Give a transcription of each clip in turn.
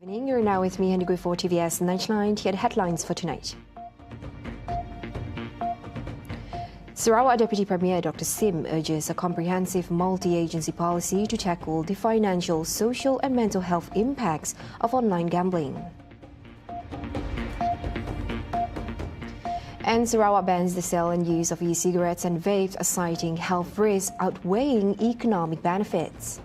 You're now with me, Henry for TVS Nightline. Here are the headlines for tonight. Sarawak Deputy Premier Dr. Sim urges a comprehensive multi-agency policy to tackle the financial, social and mental health impacts of online gambling. And Sarawak bans the sale and use of e-cigarettes and vapes, citing health risks outweighing economic benefits.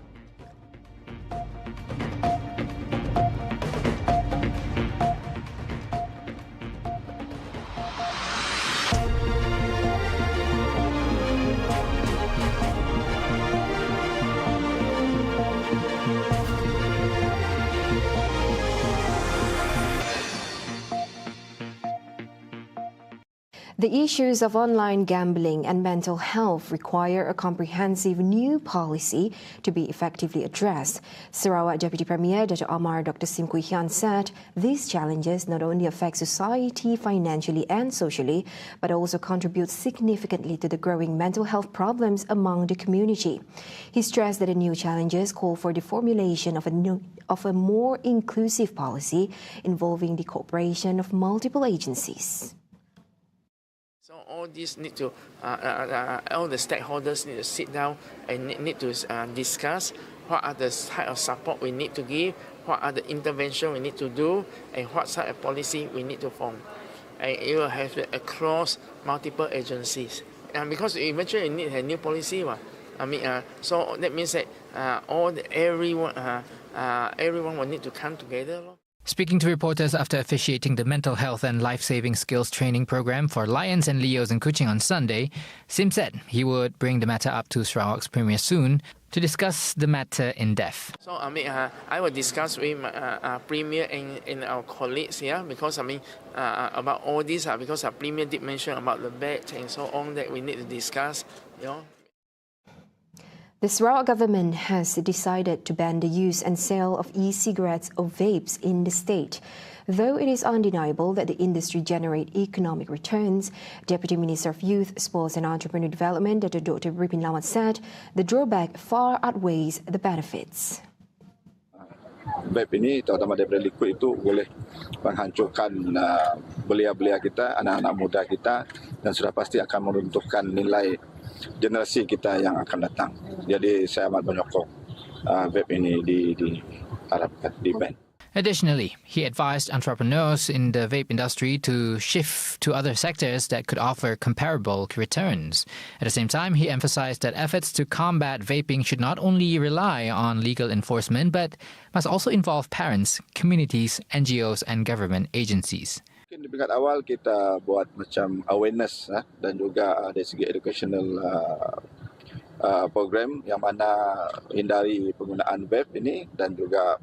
The issues of online gambling and mental health require a comprehensive new policy to be effectively addressed. Sarawak Deputy Premier Dr. Sim Kui Hian said these challenges not only affect society financially and socially, but also contribute significantly to the growing mental health problems among the community. He stressed that the new challenges call for the formulation of a more inclusive policy involving the cooperation of multiple agencies. So all these need to, all the stakeholders need to sit down and need to discuss what are the type of support we need to give, what are the intervention we need to do, and what type of policy we need to form. And it will have across multiple agencies. And because eventually you need a new policy, so that means that everyone will need to come together. Speaking to reporters after officiating the Mental Health and Life-Saving Skills Training Program for Lions and Leos in Kuching on Sunday, Sim said he would bring the matter up to Sarawak's Premier soon to discuss the matter in depth. So I will discuss with my Premier and our colleagues here because about all this because our Premier did mention about the bet and so on that we need to discuss, The Sarawak government has decided to ban the use and sale of e-cigarettes or vapes in the state. Though it is undeniable that the industry generates economic returns, Deputy Minister of Youth, Sports and Entrepreneurial Development, Dr. Ripin Lawat said the drawback far outweighs the benefits. Vape ini, terutama daripada liquid itu, boleh menghancurkan belia-belia kita, anak-anak muda kita, dan sudah pasti akan meruntuhkan nilai generasi kita yang akan datang. Jadi saya amat menyokong vape ini diharapkan di ban. Additionally, he advised entrepreneurs in the vape industry to shift to other sectors that could offer comparable returns. At the same time, he emphasized that efforts to combat vaping should not only rely on legal enforcement, but must also involve parents, communities, NGOs, and government agencies. Mungkin di peringkat awal kita buat macam awareness dan juga dari segi educational program yang mana hindari penggunaan vape ini dan juga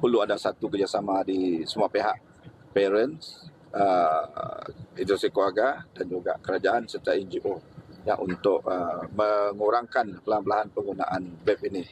perlu ada satu kerjasama di semua pihak, parents, institusi keluarga dan juga kerajaan serta NGO yang untuk mengurangkan pelan-pelan penggunaan vape ini.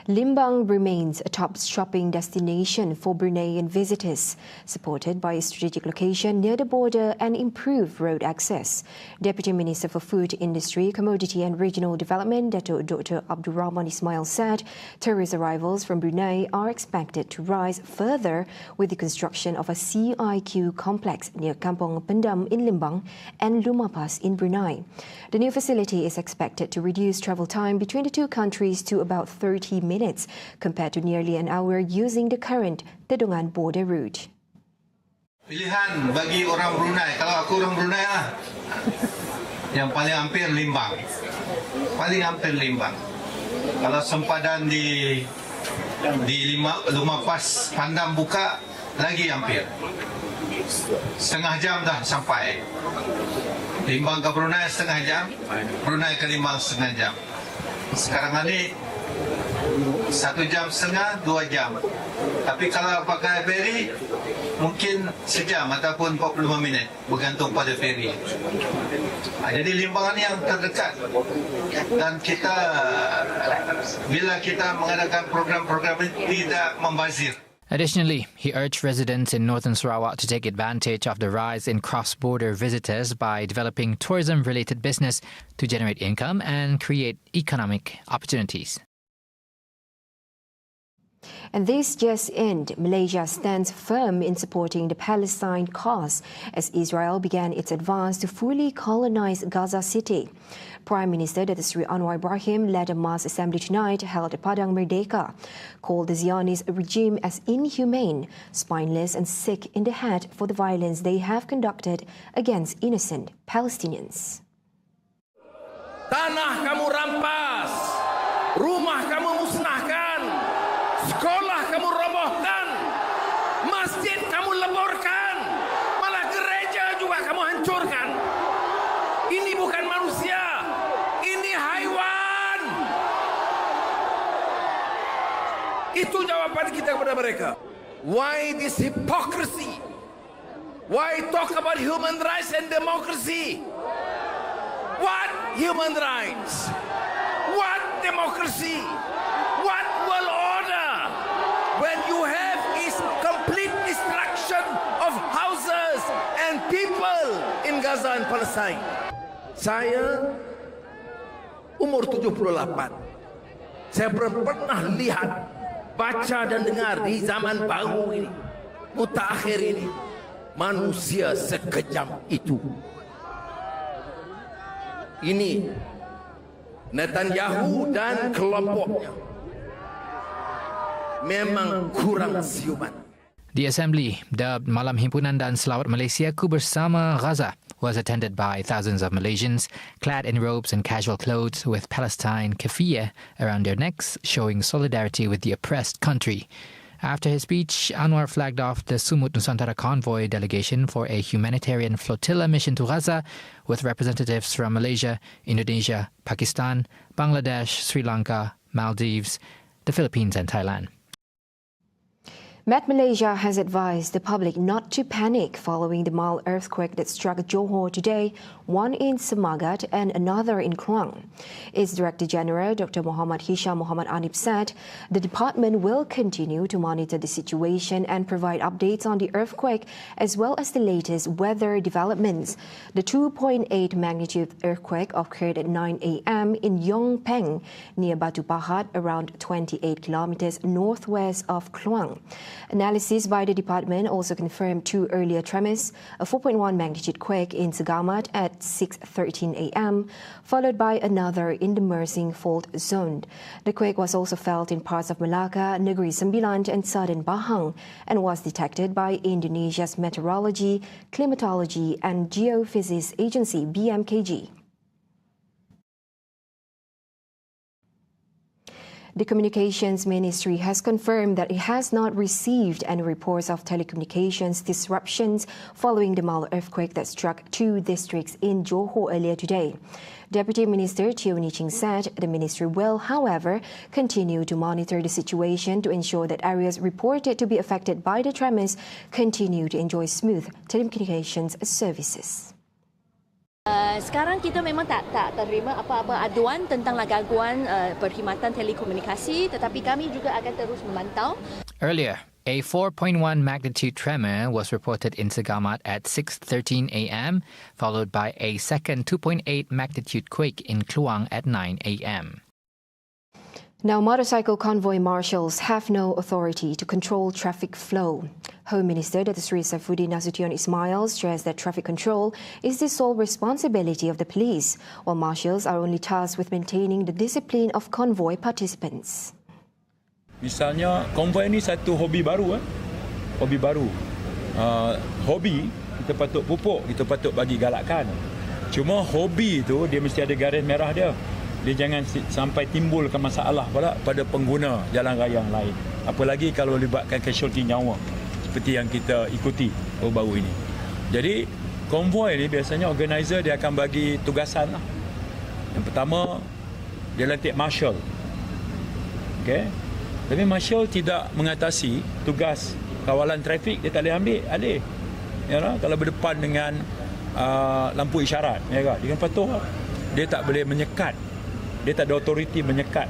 Limbang remains a top shopping destination for Bruneian visitors, supported by a strategic location near the border and improved road access. Deputy Minister for Food Industry, Commodity and Regional Development, Dr. Abdul Rahman Ismail said tourist arrivals from Brunei are expected to rise further with the construction of a CIQ complex near Kampong Pendam in Limbang and Lumapas in Brunei. The new facility is expected to reduce travel time between the two countries to about 30 minutes compared to nearly an hour using the current Tedungan border route. Pilihan bagi orang Brunei, kalau aku orang Brunei yang paling hampir Limbang. Paling hampir Limbang. Kalau sempadan di Lumapas Pandam buka lagi hampir. Setengah jam dah sampai. Limbang ke Brunei setengah jam, Brunei ke Limbang setengah jam. Sekarang ini 1 jam setengah, 2 jam. Tapi kalau pakai feri, mungkin sejam ataupun 45 minit, bergantung pada feri. Jadi Limbang ini yang terdekat. Dan bila kita mengadakan program-program ini tidak membazir. Additionally, he urged residents in northern Sarawak to take advantage of the rise in cross-border visitors by developing tourism-related business to generate income and create economic opportunities. And this just in, Malaysia stands firm in supporting the Palestine cause as Israel began its advance to fully colonize Gaza City. Prime Minister Datuk Seri Anwar Ibrahim led a mass assembly tonight held at Padang Merdeka, called the Zionist regime as inhumane, spineless and sick in the head for the violence they have conducted against innocent Palestinians. Tanah kamu rampas, rumah kamu musnahkan, sekolah kamu robohkan, masjid kamu leburkan, malah gereja juga kamu hancurkan. Ini bukan manusia, ini haiwan. Itu jawaban kita kepada mereka. Why this hypocrisy? Why talk about human rights and democracy? What human rights? What democracy? What world order? When you have is complete destruction of houses and people in Gaza and Palestine. Saya umur 78. Saya pernah lihat, baca dan dengar di zaman baru ini, mutakhir ini, manusia sekejam itu. Ini Netanyahu dan kelompoknya memang kurang siuman. The assembly, dubbed Malam Himpunan dan Selawat Malaysia Ku Bersama Gaza, was attended by thousands of Malaysians clad in robes and casual clothes with Palestine keffiyeh around their necks, showing solidarity with the oppressed country. After his speech, Anwar flagged off the Sumut Nusantara convoy delegation for a humanitarian flotilla mission to Gaza with representatives from Malaysia, Indonesia, Pakistan, Bangladesh, Sri Lanka, Maldives, the Philippines and Thailand. Met Malaysia has advised the public not to panic following the mild earthquake that struck Johor today, one in Semangat and another in Kluang. Its Director General, Dr. Muhammad Hisham Muhammad Anip, said the department will continue to monitor the situation and provide updates on the earthquake as well as the latest weather developments. The 2.8 magnitude earthquake occurred at 9 a.m. in Yong Peng, near Batu Pahat, around 28 kilometers northwest of Kluang. Analysis by the department also confirmed two earlier tremors, a 4.1 magnitude quake in Segamat at 6:13 a.m., followed by another in the Mersing Fault Zone. The quake was also felt in parts of Malacca, Negeri Sembilan and southern Bahang and was detected by Indonesia's Meteorology, Climatology and Geophysics Agency (BMKG). The Communications Ministry has confirmed that it has not received any reports of telecommunications disruptions following the mild earthquake that struck two districts in Johor earlier today. Deputy Minister Teo Niching said the ministry will, however, continue to monitor the situation to ensure that areas reported to be affected by the tremors continue to enjoy smooth telecommunications services. Sekarang kita memang tak terima apa-apa aduan tentang gangguan perkhidmatan telekomunikasi, tetapi kami juga akan terus memantau. Earlier, a 4.1 magnitude tremor was reported in Segamat at 6:13 a.m., followed by a second 2.8 magnitude quake in Kluang at 9 a.m. Now, motorcycle convoy marshals have no authority to control traffic flow. Home Minister Datuk Seri Saifuddin Nasution Ismail stressed that traffic control is the sole responsibility of the police, while marshals are only tasked with maintaining the discipline of convoy participants. Misalnya, konvoi ini satu hobi baru. Hobi baru. Hobi, kita patut pupuk, kita patut bagi galakkan. Cuma hobi itu, dia mesti ada garis merah dia. Dia jangan sampai timbulkan masalah pada pengguna jalan raya yang lain. Apalagi kalau libatkan casualty nyawa seperti yang kita ikuti baru-baru ini. Jadi, konvoi ini biasanya organizer dia akan bagi tugasan. Yang pertama, dia lantik marshal. Okay? Tapi marshal tidak mengatasi tugas kawalan trafik, dia tak boleh ambil alih. Ya, kalau berdepan dengan lampu isyarat, ya, dia kan patuh. Dia tak boleh menyekat. Dia tak ada autoriti menyekat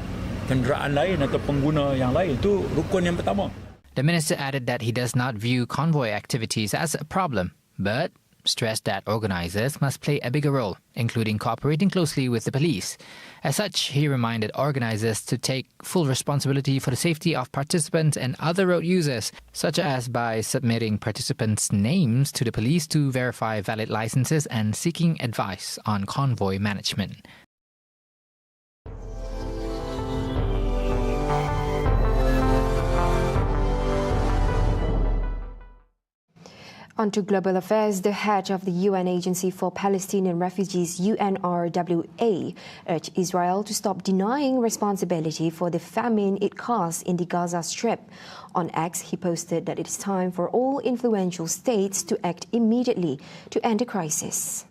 kenderaan lain atau pengguna yang lain. Itu rukun yang pertama. The minister added that he does not view convoy activities as a problem, but stressed that organizers must play a bigger role, including cooperating closely with the police. As such, he reminded organizers to take full responsibility for the safety of participants and other road users, such as by submitting participants' names to the police to verify valid licenses and seeking advice on convoy management. On to global affairs, the head of the UN Agency for Palestinian Refugees, UNRWA, urged Israel to stop denying responsibility for the famine it caused in the Gaza Strip. On X, he posted that it is time for all influential states to act immediately to end the crisis.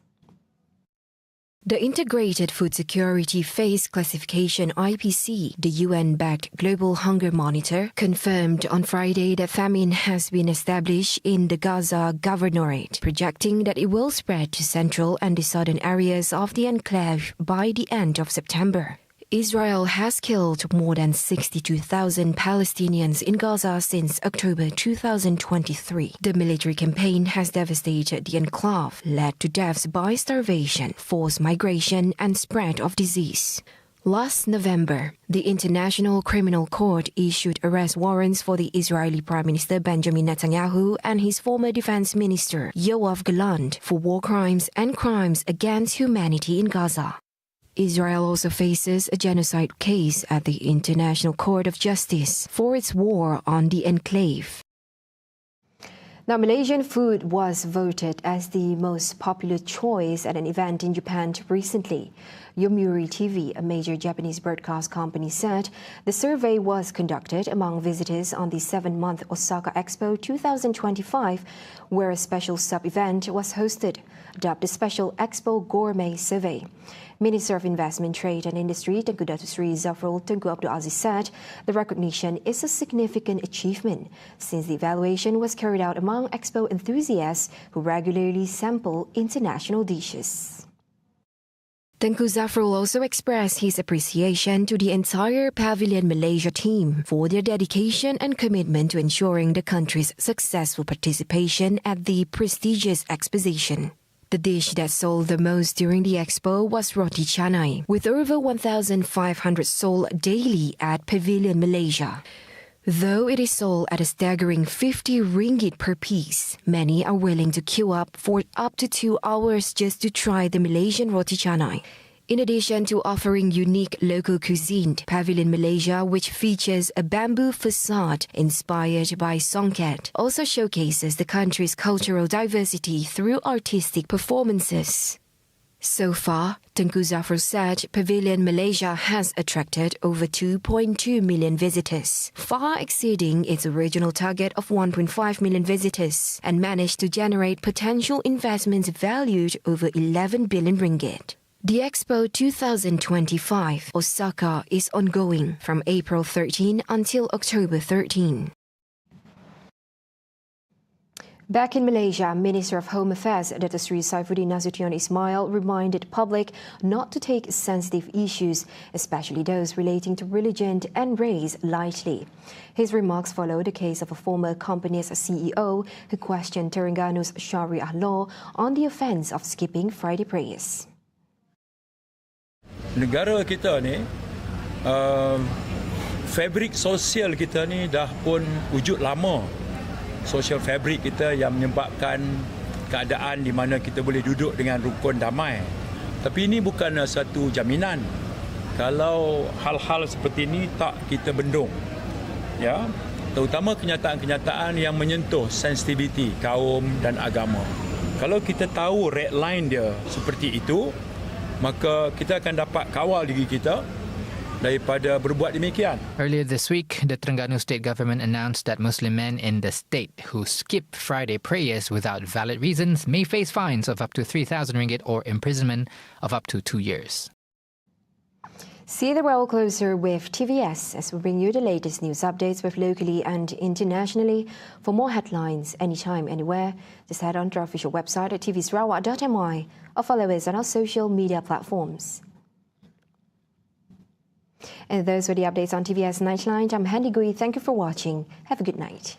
The Integrated Food Security Phase Classification IPC, the UN-backed Global Hunger Monitor, confirmed on Friday that famine has been established in the Gaza Governorate, projecting that it will spread to central and the southern areas of the enclave by the end of September. Israel has killed more than 62,000 Palestinians in Gaza since October 2023. The military campaign has devastated the enclave, led to deaths by starvation, forced migration, and spread of disease. Last November, the International Criminal Court issued arrest warrants for the Israeli Prime Minister Benjamin Netanyahu and his former Defense Minister Yoav Gallant for war crimes and crimes against humanity in Gaza. Israel also faces a genocide case at the International Court of Justice for its war on the enclave. Now, Malaysian food was voted as the most popular choice at an event in Japan recently. Yomiuri TV, a major Japanese broadcast company, said the survey was conducted among visitors on the 7-month Osaka Expo 2025, where a special sub-event was hosted, dubbed the Special Expo Gourmet Survey. Minister of Investment, Trade and Industry Tengku Datuk Seri Zafrul Tengku Abdul Aziz said the recognition is a significant achievement since the evaluation was carried out among Expo enthusiasts who regularly sample international dishes. Tengku Zafrul also expressed his appreciation to the entire Pavilion Malaysia team for their dedication and commitment to ensuring the country's successful participation at the prestigious exposition. The dish that sold the most during the expo was roti canai, with over 1,500 sold daily at Pavilion Malaysia. Though it is sold at a staggering 50 ringgit per piece, many are willing to queue up for up to 2 hours just to try the Malaysian roti canai. In addition to offering unique local cuisine, Pavilion Malaysia, which features a bamboo facade inspired by songket, also showcases the country's cultural diversity through artistic performances. So far, Tengku Zafrul said Pavilion Malaysia has attracted over 2.2 million visitors, far exceeding its original target of 1.5 million visitors, and managed to generate potential investments valued over 11 billion ringgit. The Expo 2025 Osaka is ongoing from April 13 until October 13. Back in Malaysia, Minister of Home Affairs Datuk Seri Saifuddin Nasution Ismail reminded the public not to take sensitive issues, especially those relating to religion and race, lightly. His remarks follow the case of a former company's CEO who questioned Terengganu's Sharia law on the offence of skipping Friday prayers. Negara kita ni, fabrik sosial kita ni dah pun wujud lama. Social fabrik kita yang menyebabkan keadaan di mana kita boleh duduk dengan rukun damai. Tapi ini bukan satu jaminan kalau hal-hal seperti ini tak kita bendung. Ya, terutama kenyataan-kenyataan yang menyentuh sensitiviti kaum dan agama. Kalau kita tahu red line dia seperti itu, maka kita akan dapat kawal diri kita daripada berbuat demikian. Earlier this week, the Terengganu state government announced that Muslim men in the state who skip Friday prayers without valid reasons may face fines of up to 3,000 ringgit or imprisonment of up to 2 years. See the world closer with TVS as we bring you the latest news updates both locally and internationally. For more headlines, anytime, anywhere, just head on to our official website at tvsarawak.my or follow us on our social media platforms. And those were the updates on TVS Nightline. I'm Handy Gui. Thank you for watching. Have a good night.